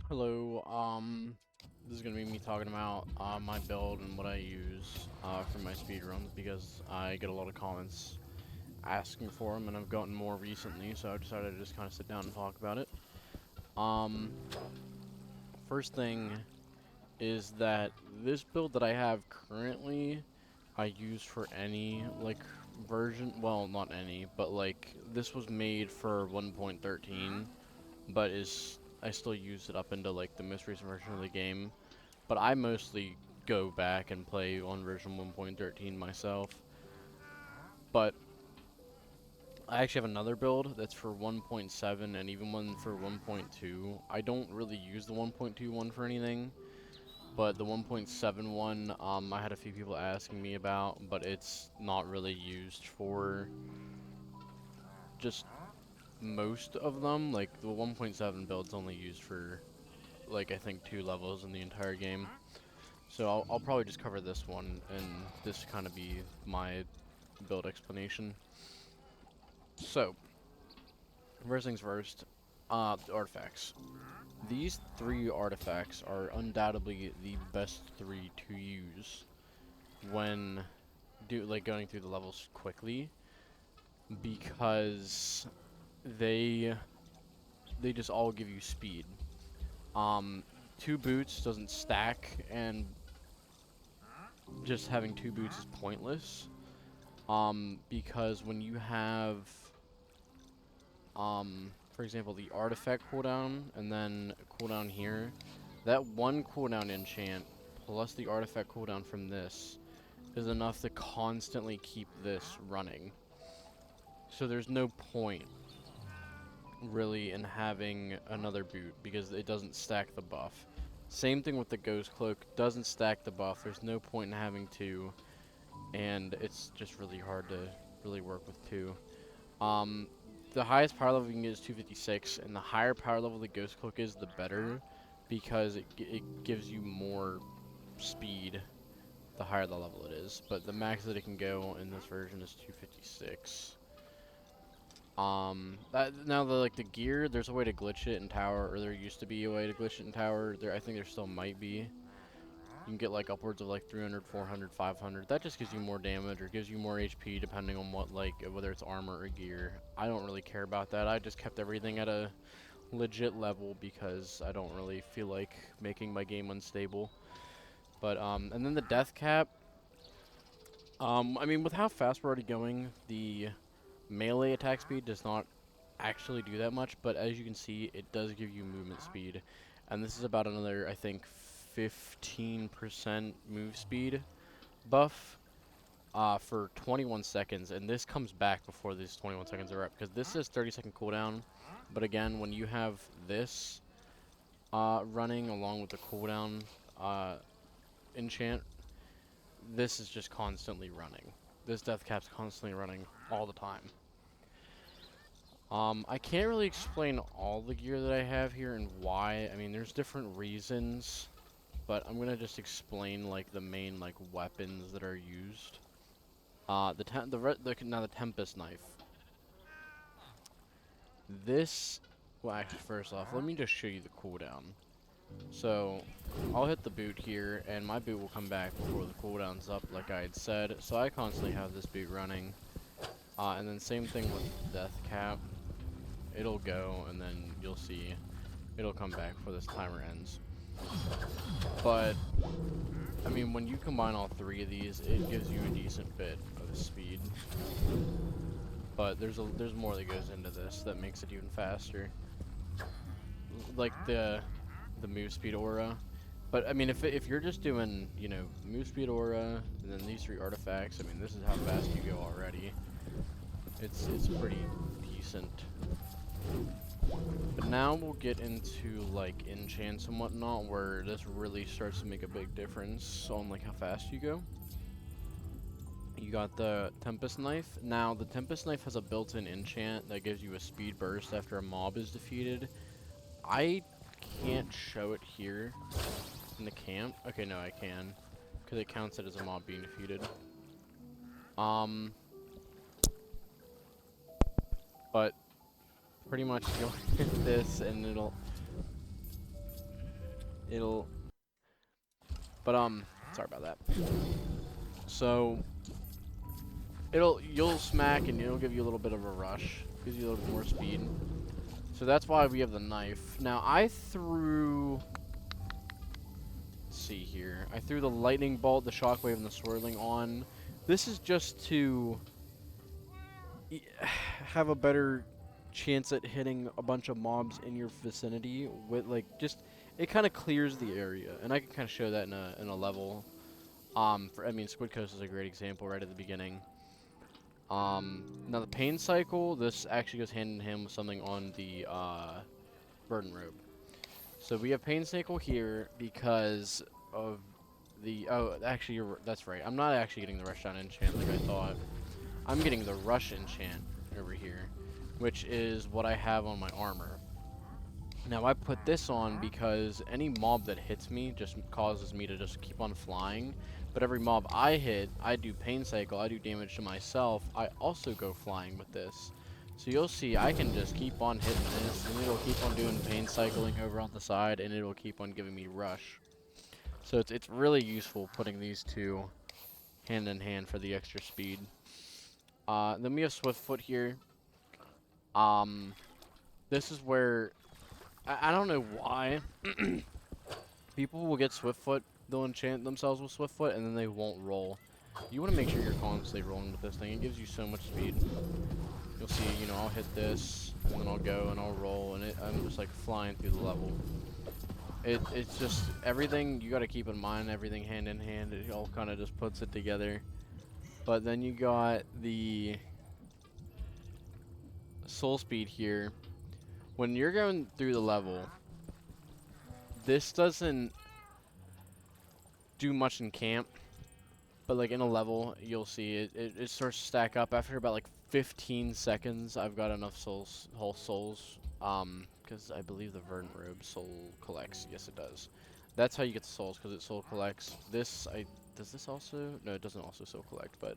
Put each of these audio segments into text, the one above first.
Hello, this is gonna be me talking about my build and what I use for my speedruns because I get a lot of comments asking for them, and I've gotten more recently, so I decided to just kind of sit down and talk about it. Um, First thing is that this build that I have currently, I use for any, like, version, well, not any, but, like, this was made for 1.13, but I still use it up into, like, the most recent version of the game. But I mostly go back and play on version 1.13 myself. But I actually have another build that's for 1.7 and even one for 1.2. I don't really use the 1.2 one for anything, but the 1.7 one, I had a few people asking me about, but it's not really used for just most of them. Like, the 1.7 build's only used for, like, I think 2 levels in the entire game. So I'll probably just cover this one, and this kind of be my build explanation. So, first things first, the artifacts. These 3 artifacts are undoubtedly the best 3 to use when going through the levels quickly, because they they just all give you speed. Um, 2 boots doesn't stack, and just having 2 boots is pointless. Because when you have for example, the artifact cooldown, and then cooldown here, that one cooldown enchant plus the artifact cooldown from this is enough to constantly keep this running. So there's no point really in having another boot because it doesn't stack the buff. Same thing with the ghost cloak, doesn't stack the buff. There's no point in having two, and it's just really hard to really work with two. Um, the highest power level you can get is 256, and the higher power level the Ghost Cloak is, the better, because it gives you more speed the higher the level it is. But the max that it can go in this version is 256. Now the gear, there's a way to glitch it in tower, or there used to be a way to glitch it in tower. I think there still might be. You can get like upwards of like 300, 400, 500. That just gives you more damage or gives you more HP depending on what, like, whether it's armor or gear. I don't really care about that. I just kept everything at a legit level because I don't really feel like making my game unstable. But, and then the death cap. I mean, with how fast we're already going, the melee attack speed does not actually do that much, but as you can see, it does give you movement speed. And this is about another, I think, 15% move speed buff for 21 seconds, and this comes back before these 21 seconds are up, because this is 30-second cooldown, but again, when you have this running along with the cooldown uh, enchant, this is just constantly running. This death cap's constantly running all the time. I can't really explain all the gear that I have here and why. I mean, there's different reasons, but I'm gonna just explain like the main like weapons that are used. Now the Tempest knife. This, well, actually, first off, let me just show you the cooldown. So, I'll hit the boot here, and my boot will come back before the cooldown's up, like I had said. So I constantly have this boot running. And then same thing with Death Cap. It'll go, and then you'll see it'll come back before this timer ends. But, I mean, when you combine all 3 of these, it gives you a decent bit of speed. But there's more that goes into this that makes it even faster. Like the move speed aura. But I mean, if you're just doing, you know, move speed aura and then these 3 artifacts, I mean, this is how fast you go already. It's pretty decent. But now we'll get into like enchants and whatnot, where this really starts to make a big difference on like how fast you go. You got the Tempest Knife. Now, the Tempest Knife has a built-in enchant that gives you a speed burst after a mob is defeated. I can't show it here in the camp. Okay, no, I can, because it counts it as a mob being defeated. But pretty much you'll hit this and it'll... It'll, but sorry about that. So you'll smack and it'll give you a little bit of a rush, gives you a little bit more speed. So that's why we have the knife. Now I threw, let's see here. I threw the lightning bolt, the shockwave, and the swirling on. This is just to have a better chance at hitting a bunch of mobs in your vicinity with like just it kind of clears the area, and I can kind of show that in a level. I mean, Squid Coast is a great example right at the beginning. Now the pain cycle, this actually goes hand in hand with something on the burden robe. So we have pain cycle here because of the actually that's right. I'm not actually getting the rush down enchant like I thought. I'm getting the rush enchant over here, which is what I have on my armor. Now I put this on because any mob that hits me just causes me to just keep on flying. But every mob I hit, I do pain cycle, I do damage to myself, I also go flying with this. So you'll see I can just keep on hitting this, and it'll keep on doing pain cycling over on the side, and it'll keep on giving me rush. So it's really useful putting these two hand in hand for the extra speed. Then we have Swift Foot here. This is where I don't know why people will get Swift Foot, they'll enchant themselves with Swift Foot, and then they won't roll. You want to make sure you're constantly rolling with this thing. It gives you so much speed. You'll see, you know, I'll hit this, and then I'll go and I'll roll, and I'm just like flying through the level. It's just everything you got to keep in mind, everything hand in hand. It all kind of just puts it together. But then you got the soul speed here. When you're going through the level, this doesn't do much in camp, but like in a level, you'll see it starts to stack up after about like 15 seconds. I've got enough whole souls, because I believe the Verdant Robe soul collects. Yes, it does. That's how you get the souls, because it soul collects. Does this also? No, it doesn't also soul collect, but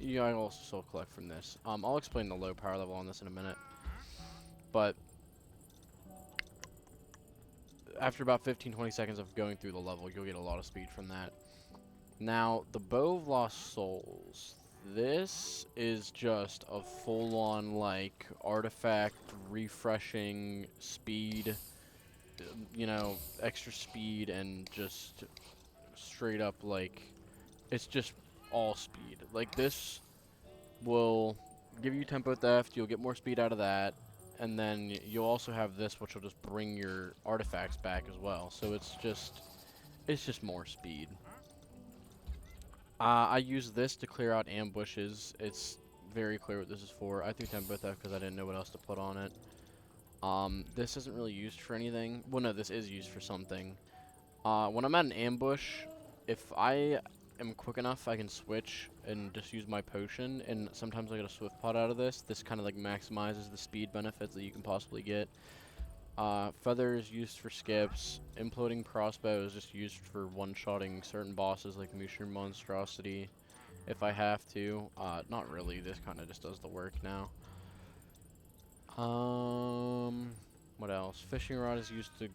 yeah, I also soul collect from this. I'll explain the low power level on this in a minute, but after about 15-20 seconds of going through the level, you'll get a lot of speed from that. Now, the Bow of Lost Souls. This is just a full-on, like, artifact, refreshing, speed, you know, extra speed, and just straight up, like, it's just all speed. Like, this will give you tempo theft, you'll get more speed out of that, and then you'll also have this, which will just bring your artifacts back as well. So it's just more speed. I use this to clear out ambushes. It's very clear what this is for. I threw tempo theft because I didn't know what else to put on it. This isn't really used for anything. Well, no, this is used for something. When I'm at an ambush, if I am quick enough, I can switch and just use my potion, and sometimes I get a swift pot out of this. This kind of like maximizes the speed benefits that you can possibly get. Feather is used for skips. Imploding crossbow is just used for one-shotting certain bosses like Mushroom Monstrosity if I have to. Not really, this kind of just does the work now. What else? Fishing rod is used to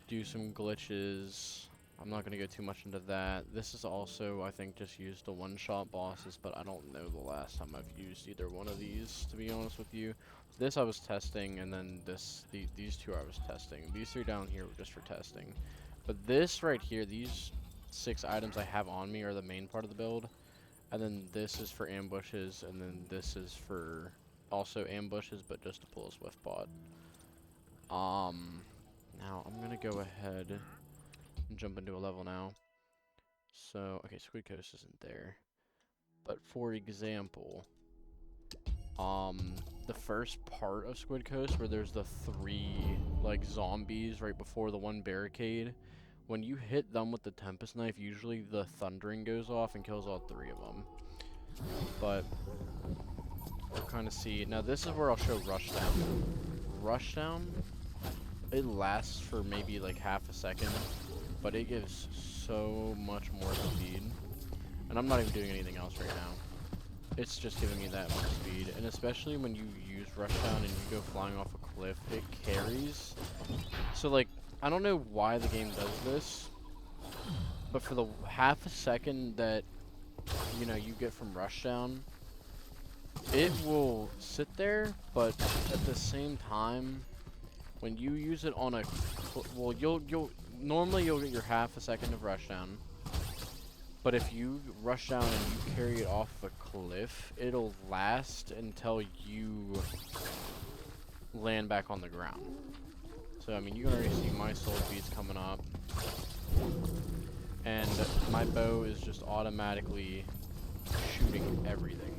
do some glitches. I'm not going to go too much into that. This is also, I think, just used to one-shot bosses, but I don't know the last time I've used either one of these, to be honest with you. This I was testing, and then these two I was testing. These three down here were just for testing. But this right here, these 6 items I have on me are the main part of the build. And then this is for ambushes, and then this is for also ambushes, but just to pull a swift bot. Now I'm going to go ahead and jump into a level now. So, okay, Squid Coast isn't there. But for example, the first part of Squid Coast where there's the 3 like zombies right before the one barricade, when you hit them with the Tempest Knife, usually the thundering goes off and kills all 3 of them. But we'll kind of see. Now this is where I'll show Rushdown. Rushdown, it lasts for maybe like half a second, but it gives so much more speed. And I'm not even doing anything else right now. It's just giving me that much speed. And especially when you use Rushdown and you go flying off a cliff, it carries. So like, I don't know why the game does this, but for the half a second that, you know, you get from rushdown, it will sit there, but at the same time, when you use it on a, well, normally you'll get your half a second of rushdown, but if you rush down and you carry it off a cliff, it'll last until you land back on the ground. So, I mean, you can already see my soul beats coming up. And my bow is just automatically shooting everything.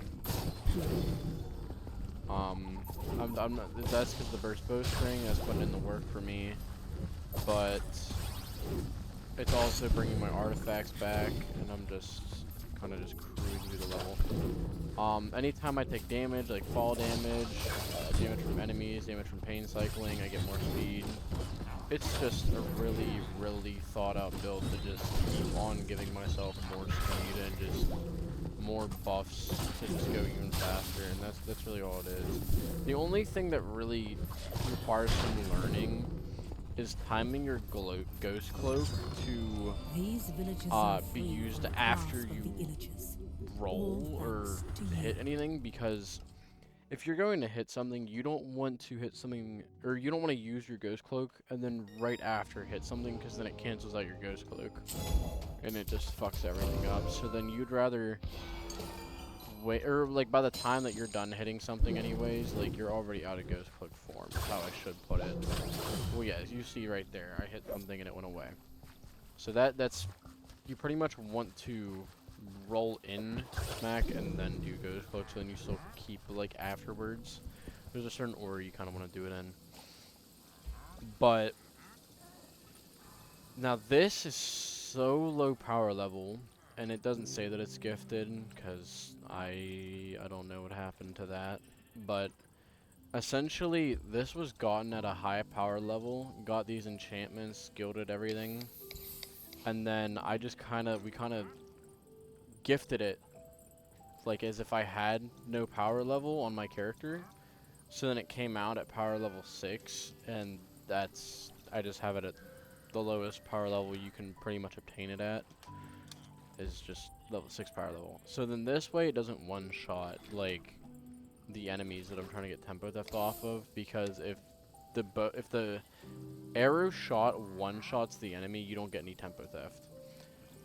I'm not, that's because the burst bowstring, that's putting in the work for me. But it's also bringing my artifacts back, and I'm just kind of just cruising through the level. Anytime I take damage, like fall damage, damage from enemies, damage from pain cycling, I get more speed. It's just a really, really thought out build to just keep on giving myself more speed and just more buffs to just go even faster, and that's really all it is. The only thing that really requires some learning is timing your ghost cloak to be used after you roll or hit anything, because if you're going to hit something, you don't want to hit something, or you don't want to use your ghost cloak and then right after hit something, because then it cancels out your ghost cloak and it just fucks everything up. So then you'd rather wait, or like by the time that you're done hitting something anyways, like you're already out of ghost cloak form, is how I should put it. Well, yeah, as you see right there, I hit something and it went away. So that's, you pretty much want to roll in smack and then do ghost cloak, so then you still keep like afterwards. There's a certain order you kind of want to do it in. But now this is so low power level, and it doesn't say that it's gifted because I don't know what happened to that. But essentially this was gotten at a high power level, got these enchantments, gilded everything, and then we kind of gifted it like as if I had no power level on my character. So then it came out at power level 6, and I just have it at the lowest power level you can pretty much obtain it at, is just level 6 power level. So then this way it doesn't one-shot like the enemies that I'm trying to get tempo theft off of, because if the arrow shot one-shots the enemy, you don't get any tempo theft.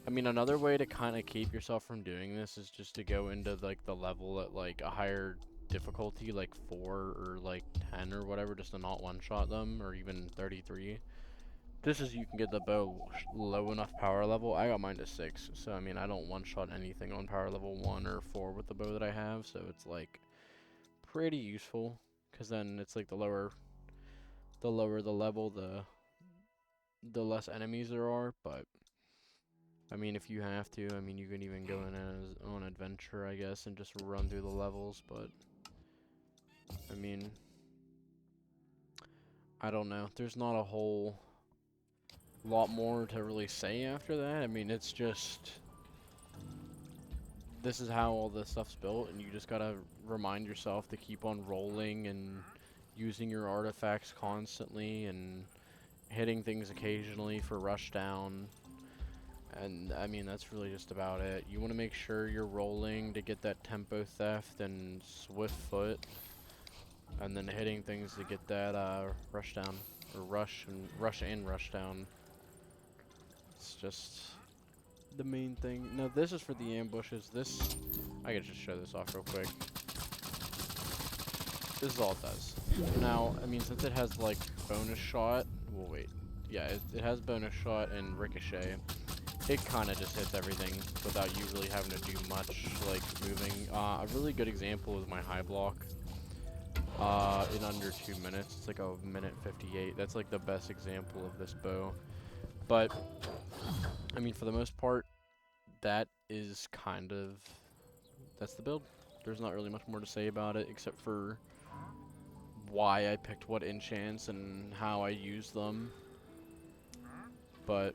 I mean, another way to kind of keep yourself from doing this is just to go into like the level at like a higher difficulty, like 4 or like 10 or whatever, just to not one-shot them, or even 33. Just as you can get the bow low enough power level. I got mine to 6, so I mean, I don't one-shot anything on power level 1 or 4 with the bow that I have, so it's like pretty useful, because then it's like the lower the level, the less enemies there are. But I mean, if you have to, I mean, you can even go in as on adventure, I guess, and just run through the levels. But I mean, I don't know. There's not a whole lot more to really say after that. I mean, it's just, this is how all this stuff's built, and you just gotta remind yourself to keep on rolling and using your artifacts constantly and hitting things occasionally for rush down. And I mean, that's really just about it. You want to make sure you're rolling to get that tempo theft and swift foot, and then hitting things to get that rush down, or rush and rush down. It's just the main thing. Now this is for the ambushes. This, I can just show this off real quick. This is all it does. Now, I mean, since it has like bonus shot, well, wait, yeah, it has bonus shot and ricochet. It kind of just hits everything without you really having to do much, like moving. A really good example is my high block. In under 2 minutes, it's like a minute 58. That's like the best example of this bow. But I mean, for the most part, that is kind of, that's the build. There's not really much more to say about it, except for why I picked what enchants and how I use them. But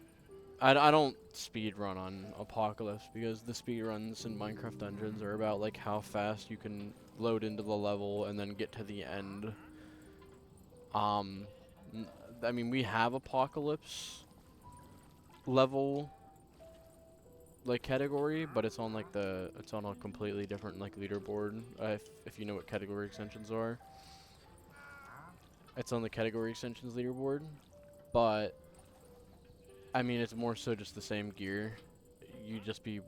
I don't speedrun on Apocalypse, because the speedruns in Minecraft Dungeons are about like how fast you can load into the level and then get to the end. I mean, we have apocalypse level like category, but it's on like it's on a completely different like leaderboard. If you know what category extensions are, it's on the category extensions leaderboard. But I mean, it's more so just the same gear. You would just be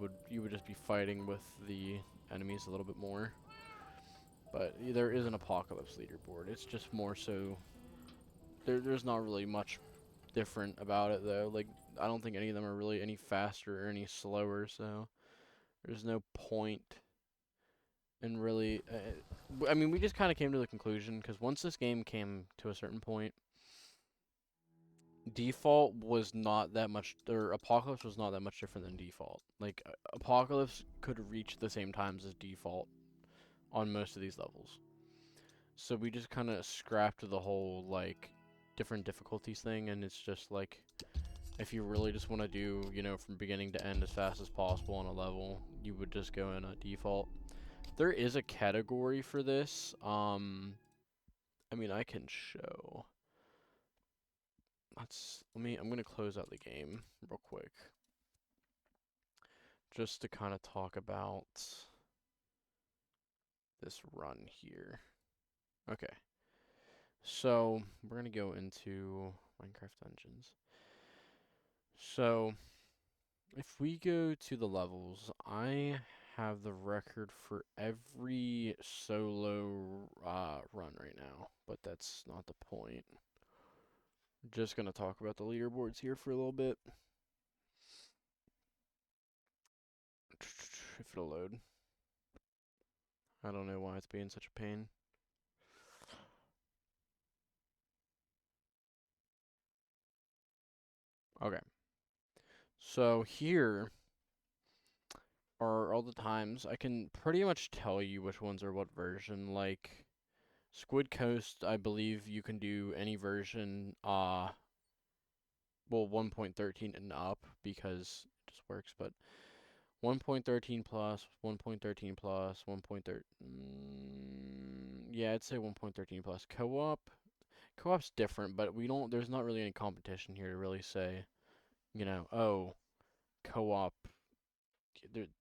fighting with the enemies a little bit more. But there is an apocalypse leaderboard. It's just more so there's not really much different about it though. Like I don't think any of them are really any faster or any slower, so there's no point in really. I mean, we just kind of came to the conclusion because once this game came to a certain point, default was not that much, or Apocalypse was not that much different than default. Like Apocalypse could reach the same times as default on most of these levels. So we just kind of scrapped the whole like different difficulties thing, and it's just like if you really just want to do, you know, from beginning to end as fast as possible on a level, you would just go in a default. There is a category for this. I mean, I can show. I'm gonna close out the game real quick, just to kind of talk about this run here. Okay, so we're gonna go into Minecraft Dungeons. So if we go to the levels, I have the record for every solo run right now, but that's not the point. Just gonna talk about the leaderboards here for a little bit. If it'll load. I don't know why it's being such a pain. Okay. So here are all the times. I can pretty much tell you which ones are what version. Like Squid Coast, I believe you can do any version, well, 1.13 and up because it just works, but 1.13 plus, 1.13 plus, 1.13. Yeah, I'd say 1.13 plus. Co-op's different, but there's not really any competition here to really say, you know, oh, co-op,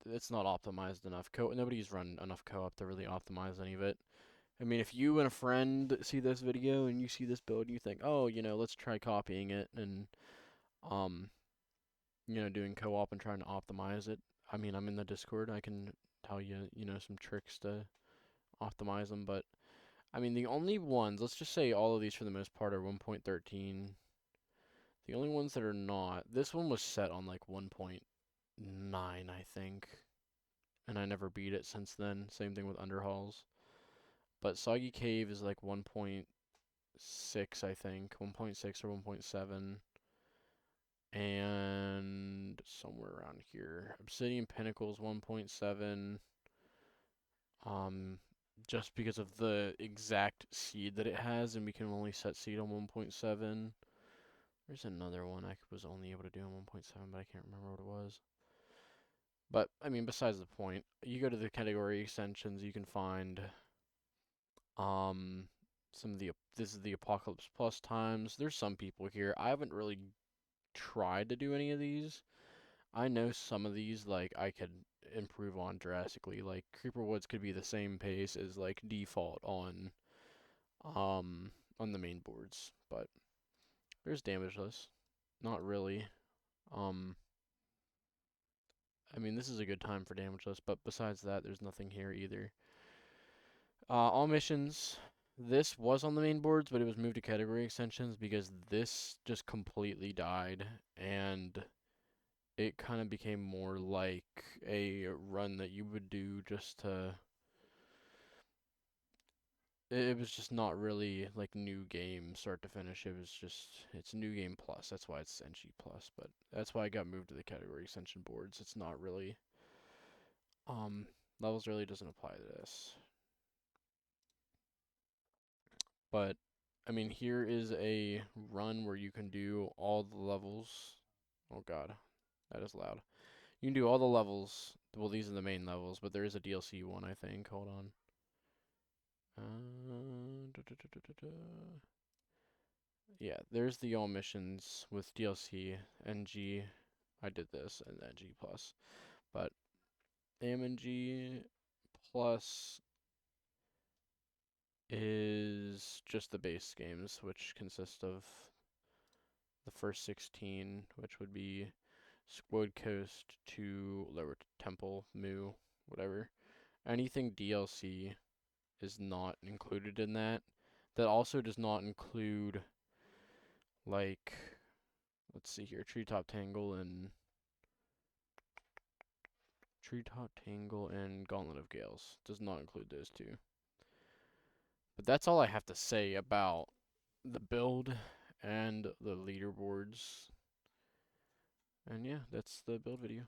it's not optimized enough. Nobody's run enough co-op to really optimize any of it. I mean, if you and a friend see this video and you see this build and you think, oh, you know, let's try copying it and, um, you know, doing co-op and trying to optimize it. I mean, I'm in the Discord. I can tell you, you know, some tricks to optimize them. But, I mean, the only ones, let's just say all of these for the most part are 1.13. The only ones that are not, this one was set on like 1.9, I think. And I never beat it since then. Same thing with Underhalls. But Soggy Cave is like 1.6, I think. 1.6 or 1.7. And somewhere around here. Obsidian Pinnacles 1.7. Just because of the exact seed that it has, and we can only set seed on 1.7. There's another one I was only able to do on 1.7, but I can't remember what it was. But, I mean, besides the point, you go to the category extensions, you can find, this is the Apocalypse Plus times. There's some people here. I haven't really tried to do any of these. I know some of these, like, I could improve on drastically. Like, Creeper Woods could be the same pace as, like, default on the main boards. But there's Damageless. Not really. Um, I mean, this is a good time for Damageless, but besides that, there's nothing here either. All missions. This was on the main boards, but it was moved to category extensions because this just completely died, and it kind of became more like a run that you would do just to. It was just not really like new game start to finish. It's new game plus. That's why it's NG plus, but that's why I got moved to the category extension boards. It's not really levels really doesn't apply to this. But I mean, here is a run where you can do all the levels. Oh god, that is loud. You can do all the levels. Well, these are the main levels, but there is a DLC one, I think. Hold on. Yeah, there's the all missions with DLC, NG. I did this and NG plus, but AMNG plus is just the base games, which consist of the first 16, which would be Squid Coast to Lower Temple, Mu, whatever. Anything DLC is not included in that. That also does not include, like, let's see here, Treetop Tangle and Gauntlet of Gales. Does not include those two. But that's all I have to say about the build and the leaderboards. And yeah, that's the build video.